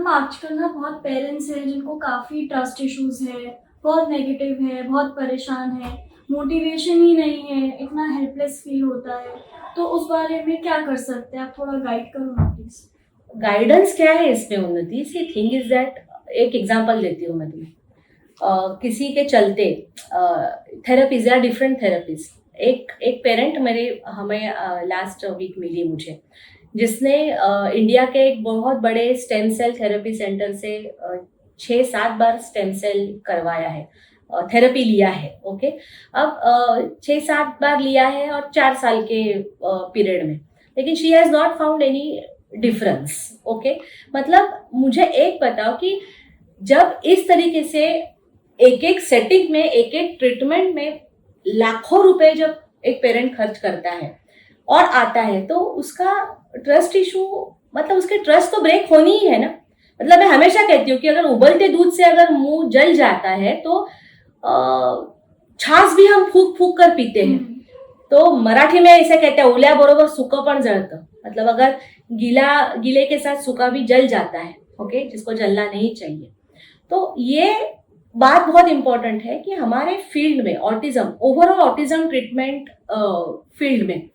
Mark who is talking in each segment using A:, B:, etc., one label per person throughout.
A: Ma'am आजकल ना बहुत पेरेंट्स हैं जिनको काफ़ी ट्रस्ट इश्यूज है, बहुत नेगेटिव है, बहुत परेशान है, मोटिवेशन ही नहीं है, इतना हेल्पलेस फील होता है। तो उस बारे में क्या कर सकते हैं, आप थोड़ा गाइड करो ना प्लीज।
B: गाइडेंस क्या है इसमें उन्नति? सी थिंग इज दैट, एक एग्जांपल देती हूँ मैं तुम्हें। किसी के चलते थेरेपीज या डिफरेंट थेरेपीज, एक एक पेरेंट मेरे हमें लास्ट वीक मिली मुझे, जिसने इंडिया के एक बहुत बड़े स्टेम सेल थेरेपी सेंटर से 6-7 बार स्टेम सेल करवाया है, थेरेपी लिया है। ओके, अब 6-7 बार लिया है और 4 साल के पीरियड में, लेकिन she has not found any difference. Okay, मतलब मुझे एक बताओ कि जब इस तरीके से एक एक सेटिंग में, एक एक ट्रीटमेंट में लाखों रुपए जब एक पेरेंट खर्च करता है और आता है, तो उसका ट्रस्ट इशू, मतलब उसके ट्रस्ट तो ब्रेक होनी ही है ना। मतलब मैं हमेशा कहती हूँ कि अगर उबलते दूध से अगर मुंह जल जाता है तो छाछ भी हम फूक फूक कर पीते हैं। तो मराठी में ऐसे कहते हैं, उल्या बरोबर सुकं पण जळतं। मतलब अगर गीले के साथ सूखा भी जल जाता है, ओके, जिसको जलना नहीं चाहिए। तो ये बात बहुत इंपॉर्टेंट है कि हमारे फील्ड में, autism, overall autism treatment field में,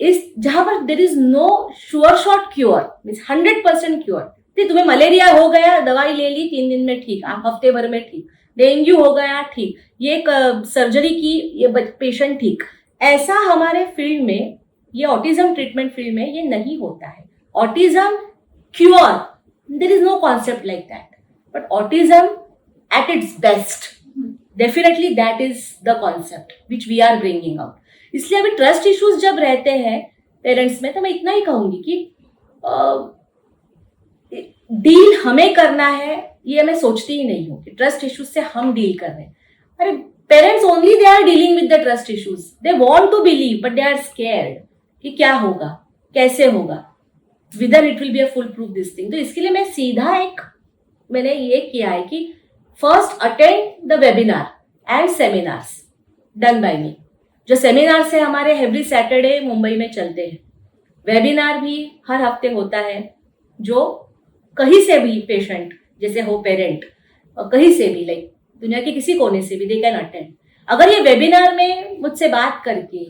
B: इस जहां पर there is no sure shot cure, means 100% cure. तुम्हें मलेरिया हो गया, दवाई ले ली, 3 दिन में ठीक, आप हफ्ते भर में ठीक, डेंगू हो गया ठीक, ये सर्जरी की, ये पेशेंट ठीक, ऐसा हमारे फील्ड में, ये ऑटिज्म ट्रीटमेंट फील्ड में ये नहीं होता है। Autism cure, there is no concept like that, but autism at its best, definitely that is the concept which we are bringing out. इसलिए अभी ट्रस्ट इश्यूज जब रहते हैं पेरेंट्स में, तो मैं इतना ही कहूंगी कि डील हमें करना है, ये मैं सोचती ही नहीं हूँ कि ट्रस्ट इश्यूज से हम डील कर रहे हैं। अरे parents only they are dealing with the trust issues, they want to believe but they are scared कि क्या होगा, कैसे होगा, whether it will be a foolproof this thing. तो इसके लिए मैं सीधा मैंने ये किया है कि first attend the webinar and seminars done by me. जो सेमिनार्स है हमारे एवरी सैटरडे मुंबई में चलते हैं, वेबिनार भी हर हफ्ते होता है। जो कहीं से भी पेशेंट, जैसे हो पेरेंट, कहीं से भी, लाइक दुनिया के किसी कोने से भी, दे कैन अटेंड। अगर ये वेबिनार में मुझसे बात करके,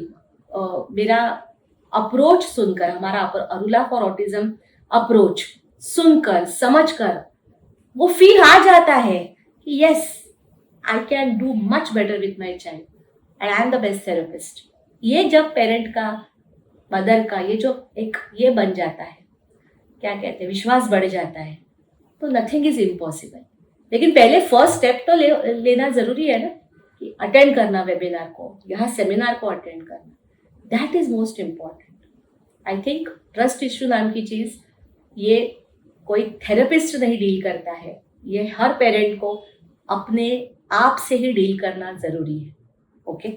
B: मेरा अप्रोच सुनकर, हमारा अरुला फॉर ऑटिज्म अप्रोच सुनकर, समझकर वो फील आ जाता है कि yes, I can do much better with my child and I am the best therapist, ये जब पेरेंट का, मदर का ये जो एक ये बन जाता है, क्या कहते हैं, विश्वास बढ़ जाता है, तो नथिंग इज इम्पॉसिबल। लेकिन पहले फर्स्ट स्टेप तो लेना जरूरी है ना, कि अटेंड करना वेबिनार को, यहाँ सेमिनार को अटेंड करना, that is most important. I think trust issue नाम की चीज, ये कोई थेरेपिस्ट नहीं डील करता है, ये हर पेरेंट को अपने आप से ही डील करना जरूरी है। ओके।